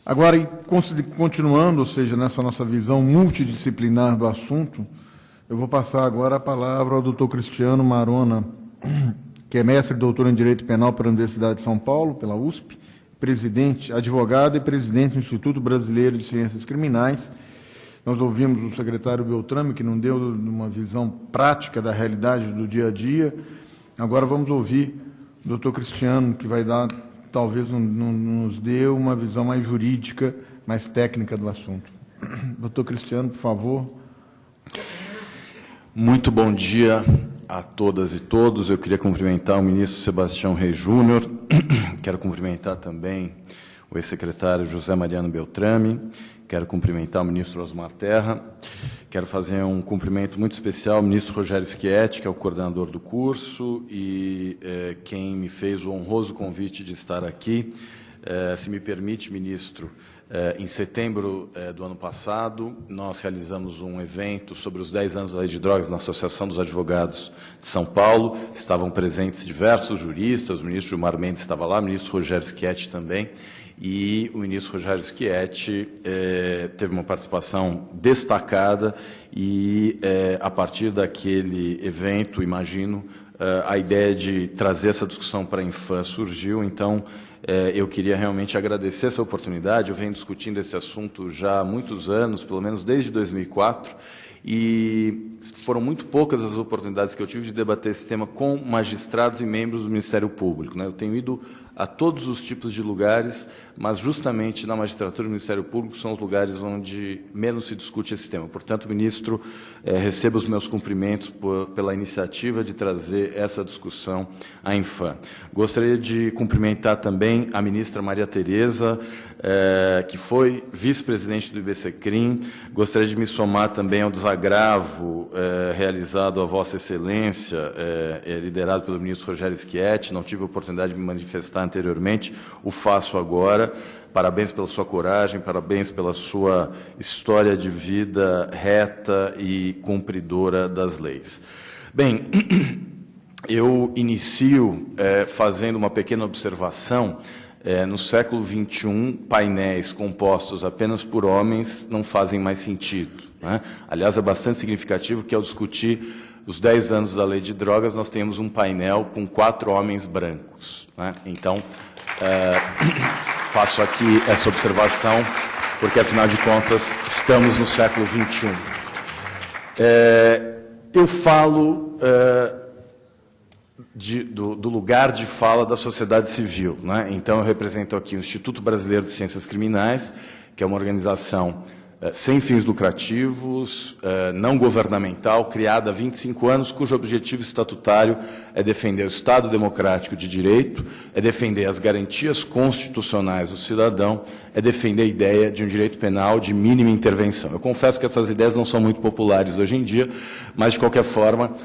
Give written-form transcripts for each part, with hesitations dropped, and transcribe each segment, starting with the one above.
Agora, continuando, ou seja, nessa nossa visão multidisciplinar do assunto, eu vou passar agora a palavra ao doutor Cristiano Marona, que é mestre e doutor em Direito Penal pela Universidade de São Paulo, pela USP, presidente, advogado e presidente do Instituto Brasileiro de Ciências Criminais. Nós ouvimos o secretário Beltrame, que não deu uma visão prática da realidade do dia a dia. Agora vamos ouvir o doutor Cristiano, que vai dar, talvez nos dê uma visão mais jurídica, mais técnica do assunto. Doutor Cristiano, por favor. Muito bom dia a todas e todos. Eu queria cumprimentar o ministro Sebastião Reis Júnior, quero cumprimentar também o ex-secretário José Mariano Beltrame, quero cumprimentar o ministro Osmar Terra, quero fazer um cumprimento muito especial ao ministro Rogério Schietti, que é o coordenador do curso e quem me fez o honroso convite de estar aqui. Se me permite, ministro, em setembro do ano passado, nós realizamos um evento sobre os 10 anos da Lei de Drogas na Associação dos Advogados de São Paulo. Estavam presentes diversos juristas, o ministro Gilmar Mendes estava lá, o ministro Rogério Schietti também, e o ministro Rogério Schietti teve uma participação destacada e, a partir daquele evento, imagino, a ideia de trazer essa discussão para a Infam surgiu. Então, eu queria realmente agradecer essa oportunidade. Eu venho discutindo esse assunto já há muitos anos, pelo menos desde 2004, e foram muito poucas as oportunidades que eu tive de debater esse tema com magistrados e membros do Ministério Público, né? Eu tenho ido a todos os tipos de lugares, mas justamente na magistratura e no Ministério Público são os lugares onde menos se discute esse tema. Portanto, ministro, receba os meus cumprimentos pela iniciativa de trazer essa discussão à Infam. Gostaria de cumprimentar também a ministra Maria Tereza, que foi vice-presidente do IBCCRIM. Gostaria de me somar também ao desagravo realizado a Vossa Excelência, liderado pelo ministro Rogério Schietti. Não tive a oportunidade de me manifestar anteriormente, o faço agora. Parabéns pela sua coragem, parabéns pela sua história de vida reta e cumpridora das leis. Bem, eu inicio fazendo uma pequena observação. No século XXI, painéis compostos apenas por homens não fazem mais sentido, né? Aliás, é bastante significativo que, ao discutir os 10 anos da Lei de Drogas, nós temos um painel com 4 homens brancos, né? Então, faço aqui essa observação, porque, afinal de contas, estamos no século XXI. Eu falo do lugar de fala da sociedade civil, né? Então, eu represento aqui o Instituto Brasileiro de Ciências Criminais, que é uma organização sem fins lucrativos, não governamental, criada há 25 anos, cujo objetivo estatutário é defender o Estado democrático de direito, é defender as garantias constitucionais do cidadão, é defender a ideia de um direito penal de mínima intervenção. Eu confesso que essas ideias não são muito populares hoje em dia, mas, de qualquer forma,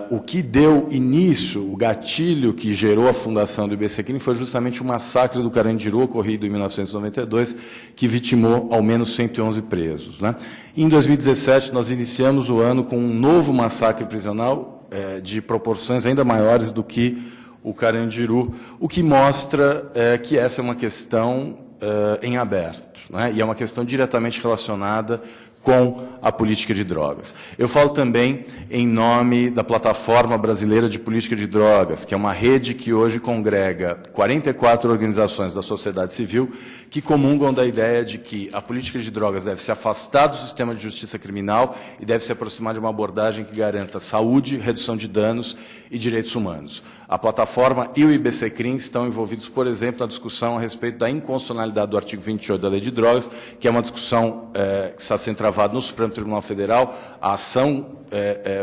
o que deu início, o gatilho que gerou a fundação do IBCCRIM foi justamente o massacre do Carandiru, ocorrido em 1992, que vitimou ao menos 111 presos, né? Em 2017, nós iniciamos o ano com um novo massacre prisional de proporções ainda maiores do que o Carandiru, o que mostra que essa é uma questão em aberto, né? E é uma questão diretamente relacionada com a política de drogas. Eu falo também em nome da Plataforma Brasileira de Política de Drogas, que é uma rede que hoje congrega 44 organizações da sociedade civil que comungam da ideia de que a política de drogas deve se afastar do sistema de justiça criminal e deve se aproximar de uma abordagem que garanta saúde, redução de danos e direitos humanos. A plataforma e o IBCCRIM estão envolvidos, por exemplo, na discussão a respeito da inconstitucionalidade do artigo 28 da Lei de Drogas, que é uma discussão que está sendo travada no Supremo Tribunal Federal. A ação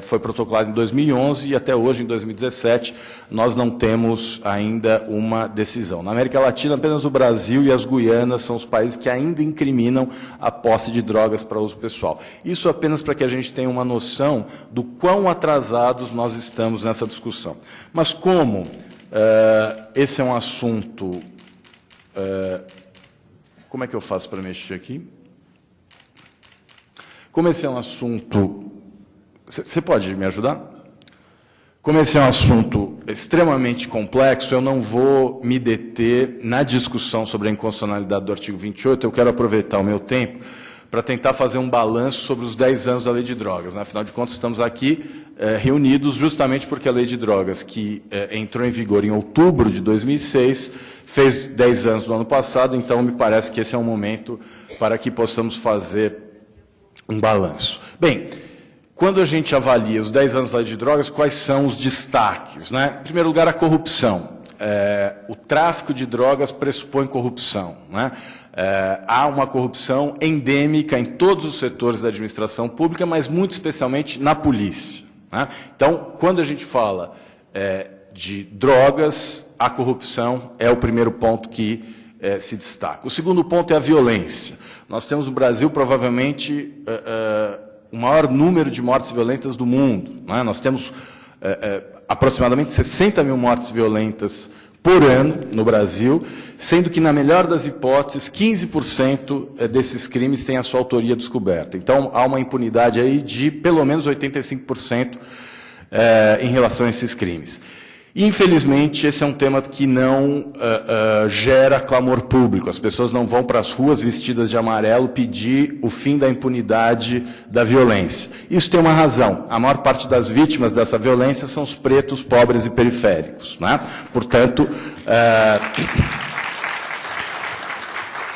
foi protocolada em 2011 e até hoje, em 2017, nós não temos ainda uma decisão. Na América Latina, apenas o Brasil e as Guianas são os países que ainda incriminam a posse de drogas para uso pessoal. Isso apenas para que a gente tenha uma noção do quão atrasados nós estamos nessa discussão. Mas como esse é um assunto... como é que eu faço para mexer aqui? Como esse é um assunto... Você pode me ajudar? Como esse é um assunto extremamente complexo, eu não vou me deter na discussão sobre a inconstitucionalidade do artigo 28, eu quero aproveitar o meu tempo para tentar fazer um balanço sobre os 10 anos da Lei de Drogas. Afinal de contas, estamos aqui reunidos justamente porque a Lei de Drogas, que entrou em vigor em outubro de 2006, fez 10 anos no ano passado, então me parece que esse é um momento para que possamos fazer um balanço. Bem, quando a gente avalia os 10 anos da Lei de Drogas, quais são os destaques, né? Em primeiro lugar, a corrupção. O tráfico de drogas pressupõe corrupção, né? Há uma corrupção endêmica em todos os setores da administração pública, mas muito especialmente na polícia, né? Então, quando a gente fala de drogas, a corrupção é o primeiro ponto que se destaca. O segundo ponto é a violência. Nós temos no Brasil, provavelmente, o maior número de mortes violentas do mundo, né? Nós temos aproximadamente 60 mil mortes violentas por ano no Brasil, sendo que, na melhor das hipóteses, 15% desses crimes têm a sua autoria descoberta. Então, há uma impunidade aí de pelo menos 85% em relação a esses crimes. Infelizmente, esse é um tema que não gera clamor público. As pessoas não vão para as ruas vestidas de amarelo pedir o fim da impunidade da violência. Isso tem uma razão. A maior parte das vítimas dessa violência são os pretos, pobres e periféricos, né? Portanto,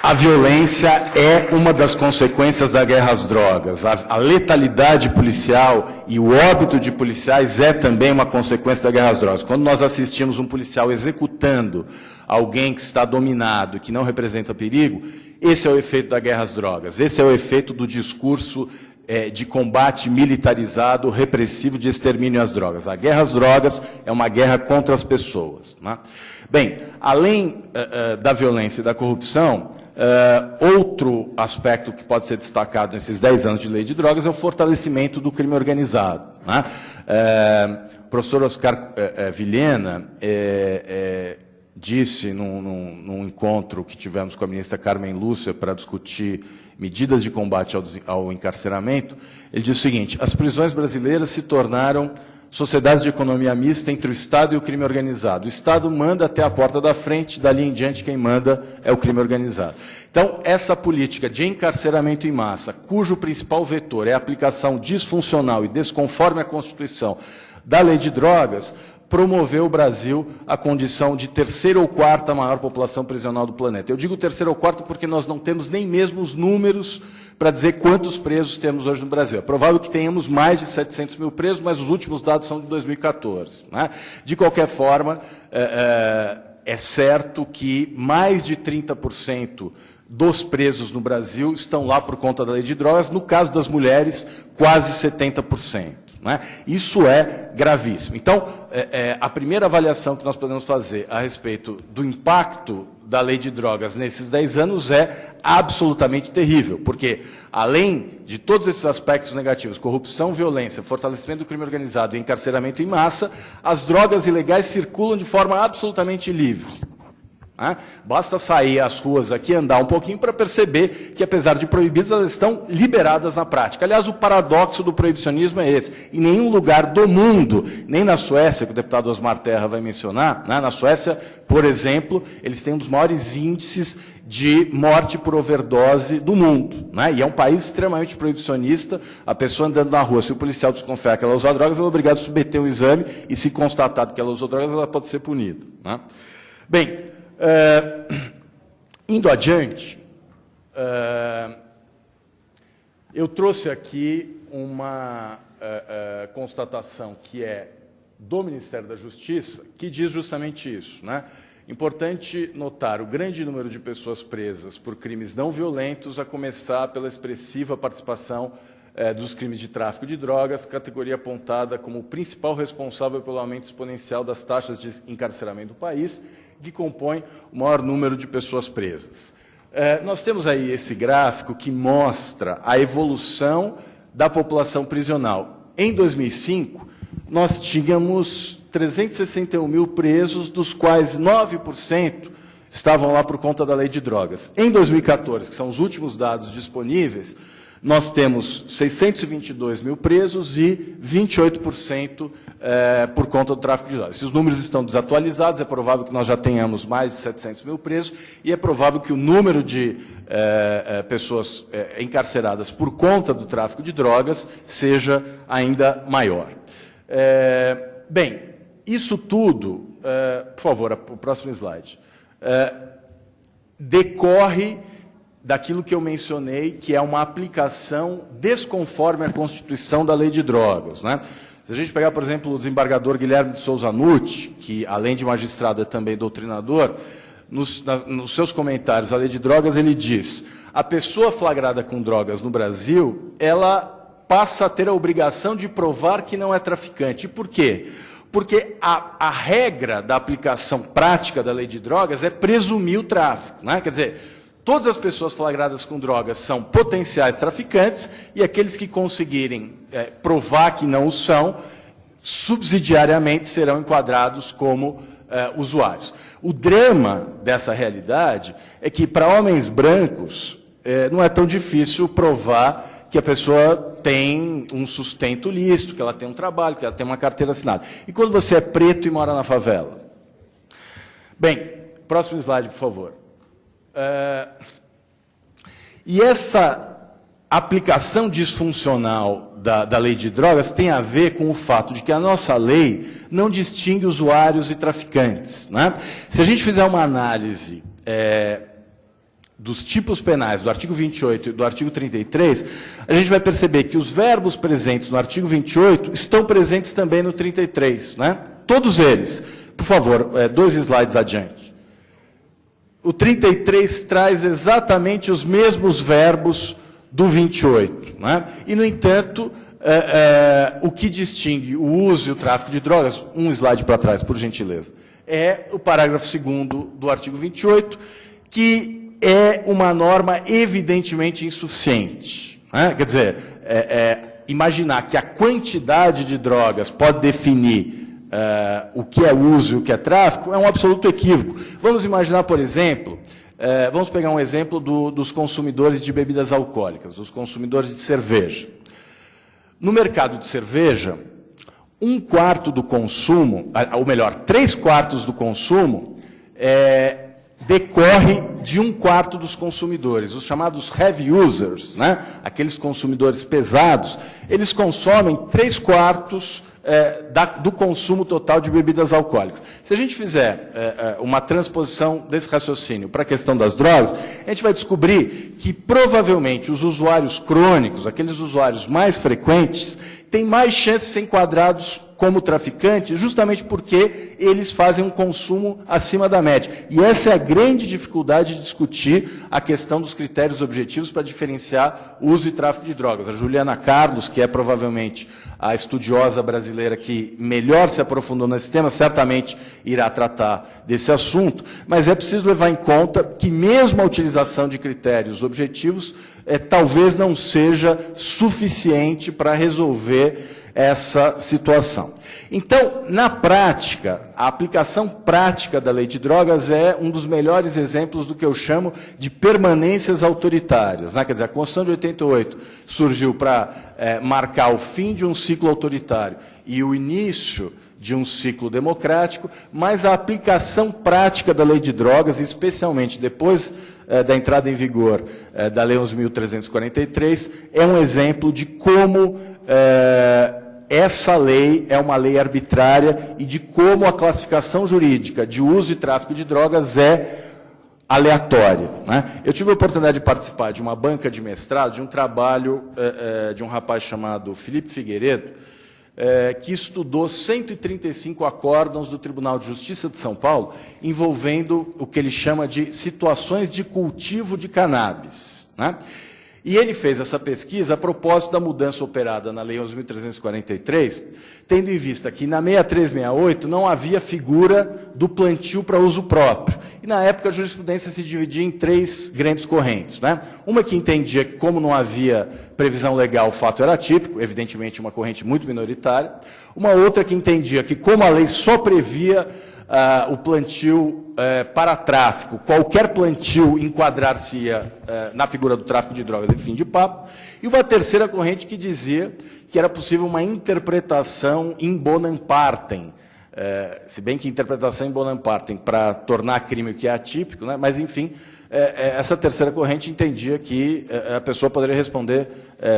a violência é uma das consequências da guerra às drogas. A letalidade policial e o óbito de policiais é também uma consequência da guerra às drogas. Quando nós assistimos um policial executando alguém que está dominado, que não representa perigo, esse é o efeito da guerra às drogas. Esse é o efeito do discurso de combate militarizado, repressivo, de extermínio às drogas. A guerra às drogas é uma guerra contra as pessoas, né? Bem, além da violência e da corrupção, outro aspecto que pode ser destacado nesses 10 anos de Lei de Drogas é o fortalecimento do crime organizado, né? O professor Oscar Vilhena disse num encontro que tivemos com a ministra Carmen Lúcia para discutir medidas de combate ao encarceramento, ele disse o seguinte: as prisões brasileiras se tornaram sociedades de economia mista entre o Estado e o crime organizado. O Estado manda até a porta da frente, dali em diante quem manda é o crime organizado. Então, essa política de encarceramento em massa, cujo principal vetor é a aplicação disfuncional e desconforme à Constituição da Lei de Drogas, promoveu o Brasil à condição de terceira ou quarta maior população prisional do planeta. Eu digo terceira ou quarta porque nós não temos nem mesmo os números para dizer quantos presos temos hoje no Brasil. É provável que tenhamos mais de 700 mil presos, mas os últimos dados são de 2014, né? De qualquer forma, é certo que mais de 30% dos presos no Brasil estão lá por conta da Lei de Drogas, no caso das mulheres, quase 70%. Né? Isso é gravíssimo. Então, a primeira avaliação que nós podemos fazer a respeito do impacto da Lei de Drogas nesses 10 anos é absolutamente terrível, porque, além de todos esses aspectos negativos, corrupção, violência, fortalecimento do crime organizado e encarceramento em massa, as drogas ilegais circulam de forma absolutamente livre. Basta sair às ruas aqui, andar um pouquinho para perceber que, apesar de proibidas, elas estão liberadas na prática. Aliás, o paradoxo do proibicionismo é esse. Em nenhum lugar do mundo, nem na Suécia, que o deputado Osmar Terra vai mencionar, né? Na Suécia, por exemplo, eles têm um dos maiores índices de morte por overdose do mundo, né? E é um país extremamente proibicionista. A pessoa andando na rua, se o policial desconfiar que ela usa drogas, ela é obrigada a submeter o exame, e se constatado que ela usou drogas, ela pode ser punida, né? Bem, indo adiante, eu trouxe aqui uma constatação que é do Ministério da Justiça, que diz justamente isso, né? Importante notar o grande número de pessoas presas por crimes não violentos, a começar pela expressiva participação dos crimes de tráfico de drogas, categoria apontada como o principal responsável pelo aumento exponencial das taxas de encarceramento do país, que compõe o maior número de pessoas presas. Nós temos aí esse gráfico que mostra a evolução da população prisional. Em 2005, nós tínhamos 361 mil presos, dos quais 9% estavam lá por conta da Lei de Drogas. Em 2014, que são os últimos dados disponíveis, nós temos 622 mil presos e 28% por conta do tráfico de drogas. Se os números estão desatualizados, é provável que nós já tenhamos mais de 700 mil presos e é provável que o número de pessoas encarceradas por conta do tráfico de drogas seja ainda maior. Bem, isso tudo, por favor, o próximo slide, decorre daquilo que eu mencionei, que é uma aplicação desconforme a Constituição da Lei de Drogas, né? Se a gente pegar, por exemplo, o desembargador Guilherme de Souza Nutti, que, além de magistrado, é também doutrinador, nos seus comentários à Lei de Drogas, ele diz: a pessoa flagrada com drogas no Brasil, ela passa a ter a obrigação de provar que não é traficante. E por quê? Porque a regra da aplicação prática da Lei de Drogas é presumir o tráfico, né? Quer dizer, todas as pessoas flagradas com drogas são potenciais traficantes e aqueles que conseguirem provar que não o são, subsidiariamente serão enquadrados como usuários. O drama dessa realidade é que, para homens brancos, não é tão difícil provar que a pessoa tem um sustento lícito, que ela tem um trabalho, que ela tem uma carteira assinada. E quando você é preto e mora na favela? Bem, próximo slide, por favor. E essa aplicação disfuncional da lei de drogas tem a ver com o fato de que a nossa lei não distingue usuários e traficantes, né? Se a gente fizer uma análise dos tipos penais do artigo 28 e do artigo 33, a gente vai perceber que os verbos presentes no artigo 28 estão presentes também no 33, né? Todos eles. Por favor, 2 slides adiante. O 33 traz exatamente os mesmos verbos do 28, né? E, no entanto, o que distingue o uso e o tráfico de drogas, um slide para trás, por gentileza, é o parágrafo 2º do artigo 28, que é uma norma evidentemente insuficiente, né? Quer dizer, imaginar que a quantidade de drogas pode definir o que é uso e o que é tráfico é um absoluto equívoco. Vamos imaginar, por exemplo, vamos pegar um exemplo dos consumidores de bebidas alcoólicas, dos consumidores de cerveja. No mercado de cerveja, 1/4 do consumo, ou melhor, 3/4 do consumo, decorre de 1/4 dos consumidores, os chamados heavy users, né? Aqueles consumidores pesados, eles consomem 3/4 do consumo total de bebidas alcoólicas. Se a gente fizer uma transposição desse raciocínio para a questão das drogas, a gente vai descobrir que, provavelmente, os usuários crônicos, aqueles usuários mais frequentes, têm mais chances de ser enquadrados como traficantes, justamente porque eles fazem um consumo acima da média. E essa é a grande dificuldade de discutir a questão dos critérios objetivos para diferenciar o uso e tráfico de drogas. A Juliana Carlos, que é provavelmente a estudiosa brasileira que melhor se aprofundou nesse tema, certamente irá tratar desse assunto, mas é preciso levar em conta que mesmo a utilização de critérios objetivos talvez não seja suficiente para resolver essa situação. Então, na prática, a aplicação prática da lei de drogas é um dos melhores exemplos do que eu chamo de permanências autoritárias, né? Quer dizer, a Constituição de 88 surgiu para marcar o fim de um ciclo autoritário e o início de um ciclo democrático, mas a aplicação prática da lei de drogas, especialmente depois da entrada em vigor da Lei 11.343, é um exemplo de como essa lei é uma lei arbitrária e de como a classificação jurídica de uso e tráfico de drogas é aleatória, né? Eu tive a oportunidade de participar de uma banca de mestrado, de um trabalho de um rapaz chamado Felipe Figueiredo, que estudou 135 acórdãos do Tribunal de Justiça de São Paulo, envolvendo o que ele chama de situações de cultivo de cannabis, né? E ele fez essa pesquisa a propósito da mudança operada na Lei 11.343, tendo em vista que na 6368 não havia figura do plantio para uso próprio. E, na época, a jurisprudência se dividia em 3 grandes correntes, né? Uma que entendia que, como não havia previsão legal, o fato era atípico, evidentemente uma corrente muito minoritária. Uma outra que entendia que, como a lei só previa o plantio para tráfico, qualquer plantio enquadrar-se-ia na figura do tráfico de drogas, em fim de papo, e uma terceira corrente que dizia que era possível uma interpretação in bonam partem, se bem que interpretação in bonam partem para tornar crime o que é atípico, né? Mas, enfim, essa terceira corrente entendia que a pessoa poderia responder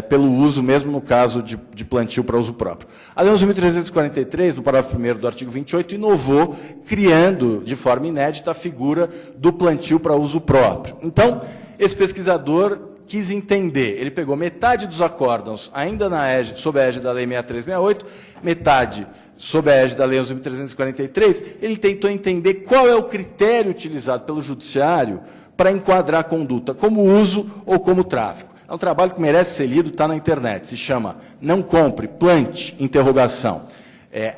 pelo uso, mesmo no caso de plantio para uso próprio. A Lei 11.343, no parágrafo 1º do artigo 28, inovou, criando de forma inédita a figura do plantio para uso próprio. Então, esse pesquisador quis entender, ele pegou metade dos acórdãos, ainda sob a égide da Lei 6368, metade sob a égide da Lei 11.343, ele tentou entender qual é o critério utilizado pelo Judiciário para enquadrar a conduta como uso ou como tráfico. É um trabalho que merece ser lido, está na internet, se chama Não Compre, Plante, interrogação.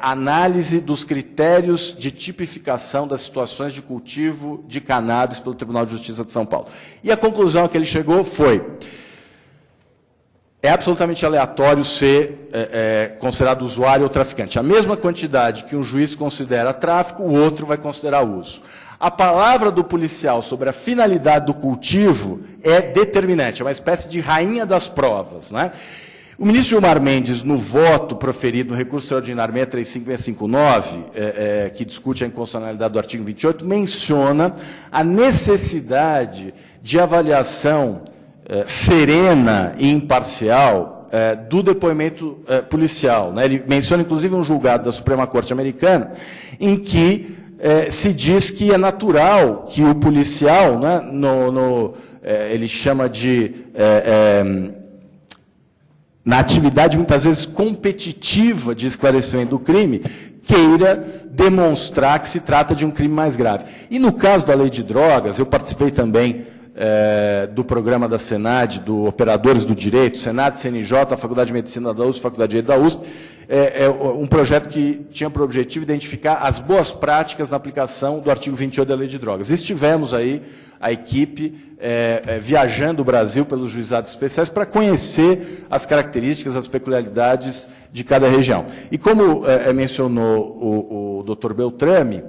Análise dos critérios de tipificação das situações de cultivo de cannabis pelo Tribunal de Justiça de São Paulo. E a conclusão a que ele chegou foi: é absolutamente aleatório ser considerado usuário ou traficante. A mesma quantidade que um juiz considera tráfico, o outro vai considerar uso. A palavra do policial sobre a finalidade do cultivo é determinante, é uma espécie de rainha das provas, não é? O ministro Gilmar Mendes, no voto proferido no recurso extraordinário 635-659, que discute a inconstitucionalidade do artigo 28, menciona a necessidade de avaliação serena e imparcial do depoimento policial, né? Ele menciona, inclusive, um julgado da Suprema Corte Americana, em que se diz que é natural que o policial, né, ele chama de... na atividade, muitas vezes, competitiva de esclarecimento do crime, queira demonstrar que se trata de um crime mais grave. E, no caso da lei de drogas, eu participei também do programa da Senad, do Operadores do Direito, Senad, CNJ, a Faculdade de Medicina da USP, a Faculdade de Direito da USP, um projeto que tinha por objetivo identificar as boas práticas na aplicação do artigo 28 da Lei de Drogas. Estivemos aí, a equipe, viajando o Brasil pelos juizados especiais para conhecer as características, as peculiaridades de cada região. E como mencionou o doutor Beltrame,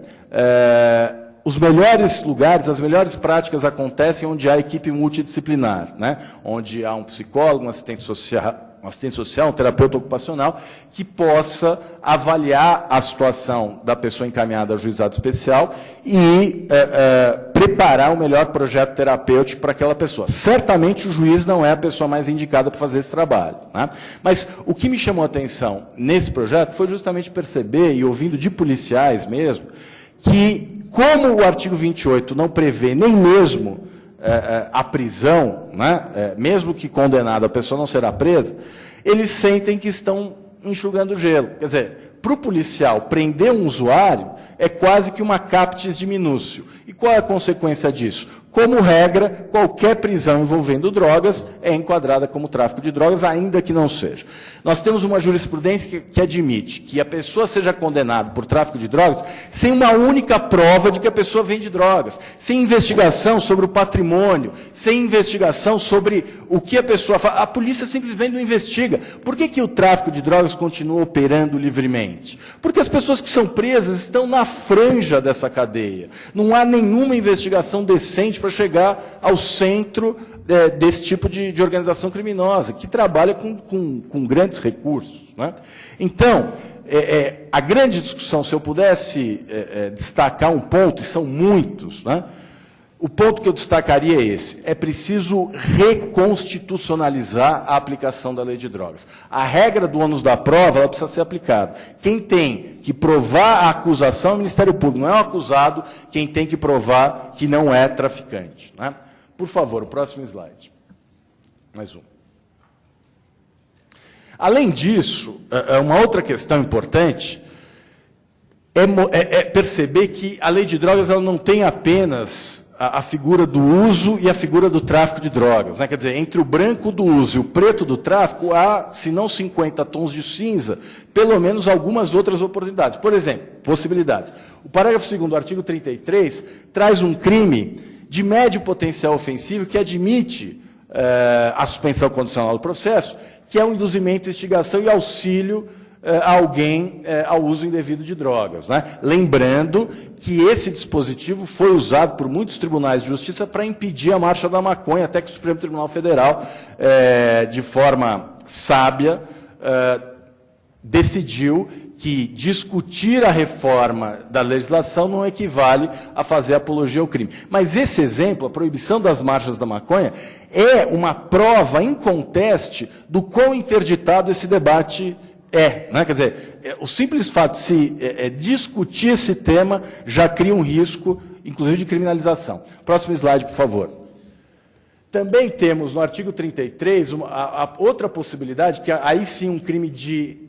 os melhores lugares, as melhores práticas acontecem onde há equipe multidisciplinar, né? Onde há um psicólogo, um assistente social, um terapeuta ocupacional, que possa avaliar a situação da pessoa encaminhada ao juizado especial e preparar o melhor projeto terapêutico para aquela pessoa. Certamente o juiz não é a pessoa mais indicada para fazer esse trabalho, né? Mas o que me chamou a atenção nesse projeto foi justamente perceber, e ouvindo de policiais mesmo, que, como o artigo 28 não prevê nem mesmo a prisão, né, mesmo que condenada, a pessoa não será presa, eles sentem que estão enxugando gelo. Quer dizer, para o policial prender um usuário é quase que uma captis diminúcio. E qual é a consequência disso? Como regra, qualquer prisão envolvendo drogas é enquadrada como tráfico de drogas, ainda que não seja. Nós temos uma jurisprudência que admite que a pessoa seja condenada por tráfico de drogas sem uma única prova de que a pessoa vende drogas, sem investigação sobre o patrimônio, sem investigação sobre o que a pessoa faz. A polícia simplesmente não investiga. Por que o tráfico de drogas continua operando livremente? Porque as pessoas que são presas estão na franja dessa cadeia. Não há nenhuma investigação decente para chegar ao centro desse tipo de organização criminosa, que trabalha com grandes recursos, né? Então, a grande discussão, se eu pudesse destacar um ponto, e são muitos, né? O ponto que eu destacaria é esse: é preciso reconstitucionalizar a aplicação da lei de drogas. A regra do ônus da prova, ela precisa ser aplicada. Quem tem que provar a acusação é o Ministério Público, não é o acusado quem tem que provar que não é traficante, né? Por favor, o próximo slide. Mais um. Além disso, uma outra questão importante é perceber que a lei de drogas ela não tem apenas a figura do uso e a figura do tráfico de drogas, né? Quer dizer, entre o branco do uso e o preto do tráfico, há, se não 50 tons de cinza, pelo menos algumas outras oportunidades. Por exemplo, possibilidades. O parágrafo 2º do artigo 33 traz um crime de médio potencial ofensivo que admite a suspensão condicional do processo, que é o induzimento, instigação e auxílio alguém ao uso indevido de drogas, né? Lembrando que esse dispositivo foi usado por muitos tribunais de justiça para impedir a marcha da maconha, até que o Supremo Tribunal Federal, de forma sábia, decidiu que discutir a reforma da legislação não equivale a fazer apologia ao crime. Mas esse exemplo, a proibição das marchas da maconha, é uma prova inconteste do quão interditado esse debate é, né? Quer dizer, o simples fato de se discutir esse tema já cria um risco, inclusive de criminalização. Próximo slide, por favor. Também temos no artigo 33 a outra possibilidade, que aí sim um crime de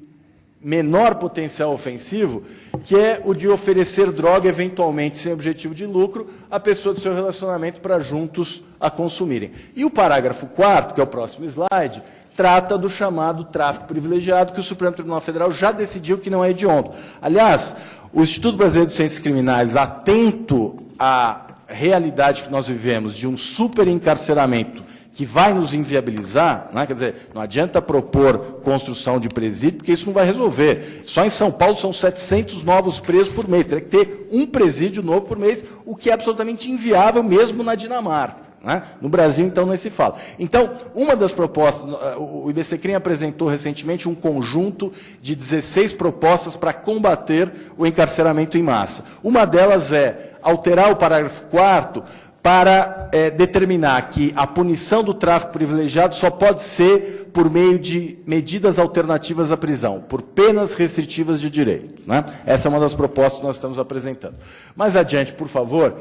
menor potencial ofensivo, que é o de oferecer droga, eventualmente sem objetivo de lucro, à pessoa do seu relacionamento para juntos a consumirem. E o parágrafo 4º, que é o próximo slide, trata do chamado tráfico privilegiado, que o Supremo Tribunal Federal já decidiu que não é hediondo. Aliás, o Instituto Brasileiro de Ciências Criminais, atento à realidade que nós vivemos de um superencarceramento que vai nos inviabilizar, né? Quer dizer, não adianta propor construção de presídio, porque isso não vai resolver. Só em São Paulo são 700 novos presos por mês. Teria que ter um presídio novo por mês, o que é absolutamente inviável mesmo na Dinamarca. Né? No Brasil, então, não se fala. Então, uma das propostas, o IBCCRIM apresentou recentemente um conjunto de 16 propostas para combater o encarceramento em massa. Uma delas é alterar o parágrafo 4º para determinar que a punição do tráfico privilegiado só pode ser por meio de medidas alternativas à prisão, por penas restritivas de direito. Né? Essa é uma das propostas que nós estamos apresentando. Mais adiante, por favor.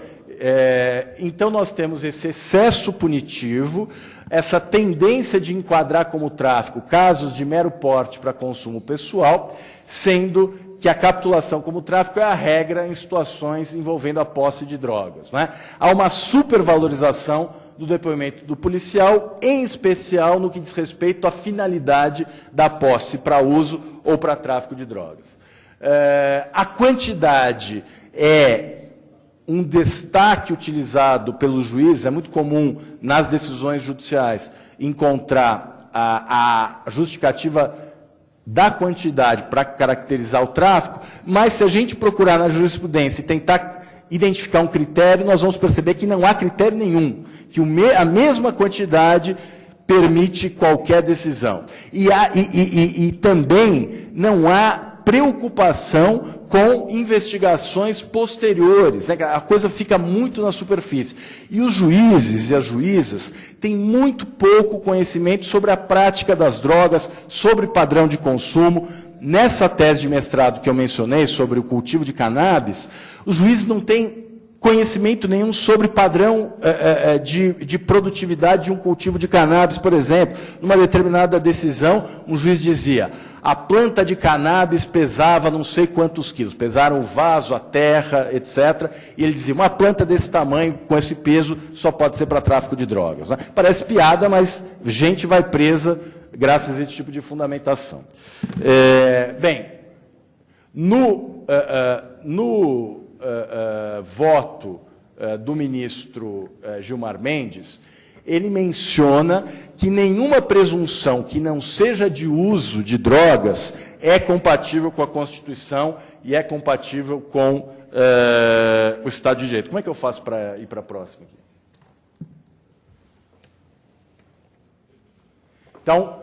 Então, nós temos esse excesso punitivo, essa tendência de enquadrar como tráfico casos de mero porte para consumo pessoal, sendo que a capitulação como tráfico é a regra em situações envolvendo a posse de drogas. Né? Há uma supervalorização do depoimento do policial, em especial no que diz respeito à finalidade da posse para uso ou para tráfico de drogas. A quantidade é um destaque utilizado pelos juízes, é muito comum nas decisões judiciais encontrar a justificativa da quantidade para caracterizar o tráfico, mas se a gente procurar na jurisprudência e tentar identificar um critério, nós vamos perceber que não há critério nenhum, que a mesma quantidade permite qualquer decisão. E também não há preocupação com investigações posteriores, né? A coisa fica muito na superfície. E os juízes e as juízas têm muito pouco conhecimento sobre a prática das drogas, sobre padrão de consumo. Nessa tese de mestrado que eu mencionei sobre o cultivo de cannabis, os juízes não têm conhecimento nenhum sobre padrão de produtividade de um cultivo de cannabis, por exemplo. Numa determinada decisão, um juiz dizia: a planta de cannabis pesava não sei quantos quilos, pesaram o vaso, a terra, etc. E ele dizia: uma planta desse tamanho, com esse peso, só pode ser para tráfico de drogas. Né? Parece piada, mas gente vai presa graças a esse tipo de fundamentação. Bem, no voto do ministro Gilmar Mendes, ele menciona que nenhuma presunção que não seja de uso de drogas é compatível com a Constituição e é compatível com o Estado de Direito. Como é que eu faço para ir para a próxima aqui? Então,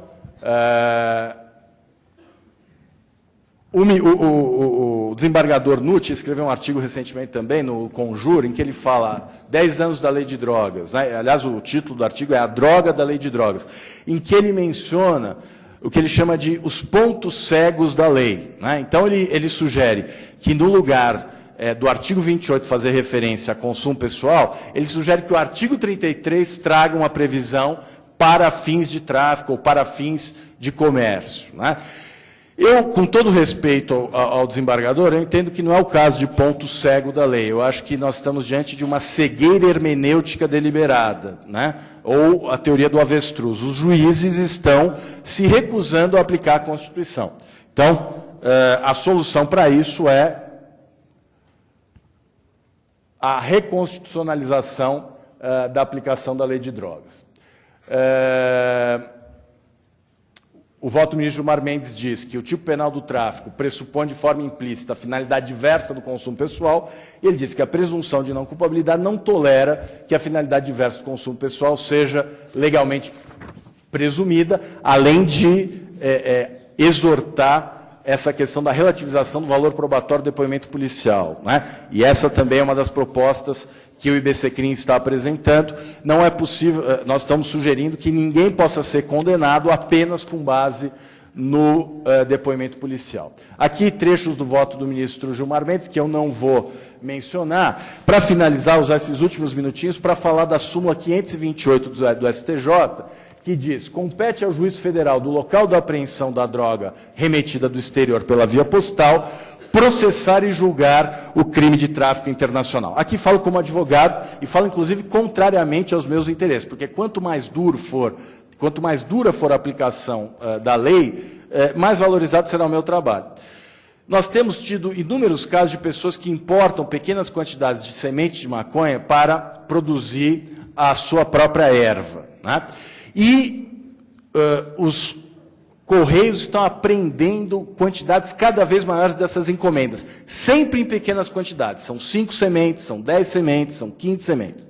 o desembargador Nutti escreveu um artigo recentemente também no Conjur, em que ele fala 10 anos da lei de drogas. Né? Aliás, o título do artigo é A Droga da Lei de Drogas, em que ele menciona o que ele chama de os pontos cegos da lei. Né? Então, ele sugere que no lugar do artigo 28 fazer referência a consumo pessoal, ele sugere que o artigo 33 traga uma previsão para fins de tráfico ou para fins de comércio. Né? Eu, com todo respeito ao desembargador, eu entendo que não é o caso de ponto cego da lei. Eu acho que nós estamos diante de uma cegueira hermenêutica deliberada, né? Ou a teoria do avestruz. Os juízes estão se recusando a aplicar a Constituição. Então, a solução para isso é a reconstitucionalização da aplicação da lei de drogas. o voto do ministro Gilmar Mendes diz que o tipo penal do tráfico pressupõe de forma implícita a finalidade diversa do consumo pessoal, e ele diz que a presunção de não culpabilidade não tolera que a finalidade diversa do consumo pessoal seja legalmente presumida, além de exortar essa questão da relativização do valor probatório do depoimento policial, né? E essa também é uma das propostas que o IBCCRIM está apresentando. Não é possível, nós estamos sugerindo que ninguém possa ser condenado apenas com base no depoimento policial. Aqui, trechos do voto do ministro Gilmar Mendes, que eu não vou mencionar. Para finalizar, usar esses últimos minutinhos para falar da súmula 528 do STJ, que diz: compete ao juiz federal do local da apreensão da droga remetida do exterior pela via postal processar e julgar o crime de tráfico internacional. Aqui falo como advogado e falo, inclusive, contrariamente aos meus interesses, porque quanto mais dura for a aplicação da lei, mais valorizado será o meu trabalho. Nós temos tido inúmeros casos de pessoas que importam pequenas quantidades de semente de maconha para produzir a sua própria erva, né? E os Correios estão apreendendo quantidades cada vez maiores dessas encomendas, sempre em pequenas quantidades. São 5 sementes, são 10 sementes, são 15 sementes.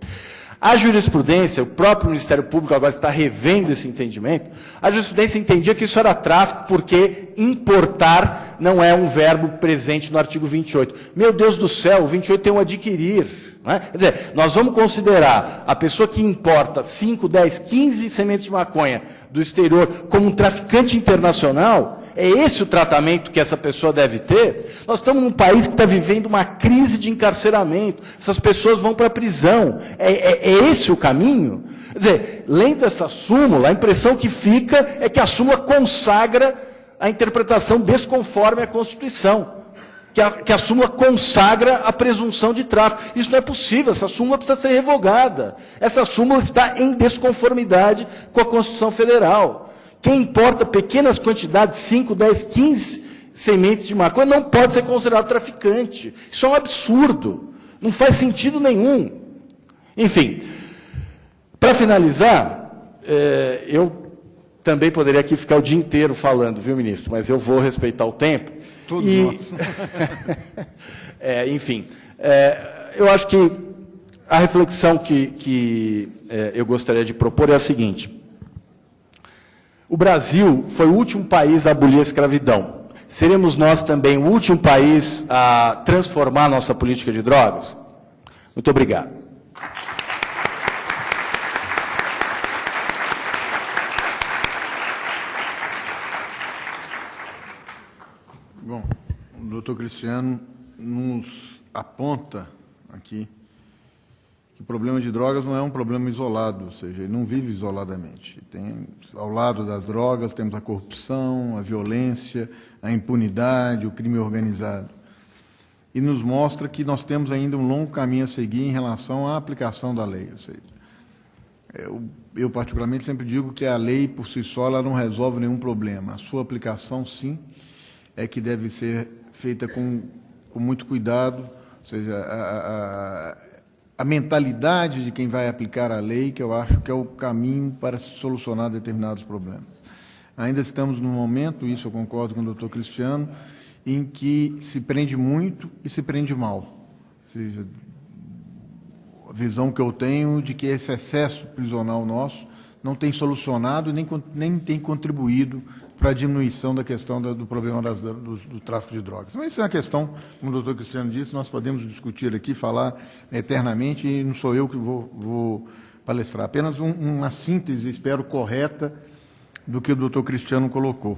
A jurisprudência, o próprio Ministério Público agora está revendo esse entendimento, a jurisprudência entendia que isso era tráfico porque importar não é um verbo presente no artigo 28. Meu Deus do céu, o 28 tem um adquirir. Né? Quer dizer, nós vamos considerar a pessoa que importa 5, 10, 15 sementes de maconha do exterior como um traficante internacional? É esse o tratamento que essa pessoa deve ter? Nós estamos num país que está vivendo uma crise de encarceramento. Essas pessoas vão para a prisão. É esse o caminho? Quer dizer, lendo essa súmula, a impressão que fica é que a súmula consagra a interpretação desconforme à Constituição. Que a súmula consagra a presunção de tráfico. Isso não é possível, essa súmula precisa ser revogada. Essa súmula está em desconformidade com a Constituição Federal. Quem importa pequenas quantidades, 5, 10, 15 sementes de maconha, não pode ser considerado traficante. Isso é um absurdo. Não faz sentido nenhum. Enfim, para finalizar, eu também poderia aqui ficar o dia inteiro falando, viu, ministro? Mas eu vou respeitar o tempo. Todos nós. Enfim, eu acho que a reflexão que eu gostaria de propor é a seguinte: o Brasil foi o último país a abolir a escravidão. Seremos nós também o último país a transformar a nossa política de drogas? Muito obrigado. Bom, o doutor Cristiano nos aponta aqui que o problema de drogas não é um problema isolado, ou seja, ele não vive isoladamente. Tem, ao lado das drogas, temos a corrupção, a violência, a impunidade, o crime organizado. E nos mostra que nós temos ainda um longo caminho a seguir em relação à aplicação da lei. Ou seja, eu particularmente sempre digo que a lei por si só ela não resolve nenhum problema. A sua aplicação, sim, é que deve ser feita com muito cuidado, ou seja, a mentalidade de quem vai aplicar a lei, que eu acho que é o caminho para solucionar determinados problemas. Ainda estamos num momento, isso eu concordo com o doutor Cristiano, em que se prende muito e se prende mal. Ou seja, a visão que eu tenho de que esse excesso prisional nosso não tem solucionado nem tem contribuído para a diminuição da questão do problema do tráfico de drogas. Mas isso é uma questão, como o doutor Cristiano disse, nós podemos discutir aqui, falar eternamente, e não sou eu que vou palestrar. Apenas uma síntese, espero, correta do que o doutor Cristiano colocou.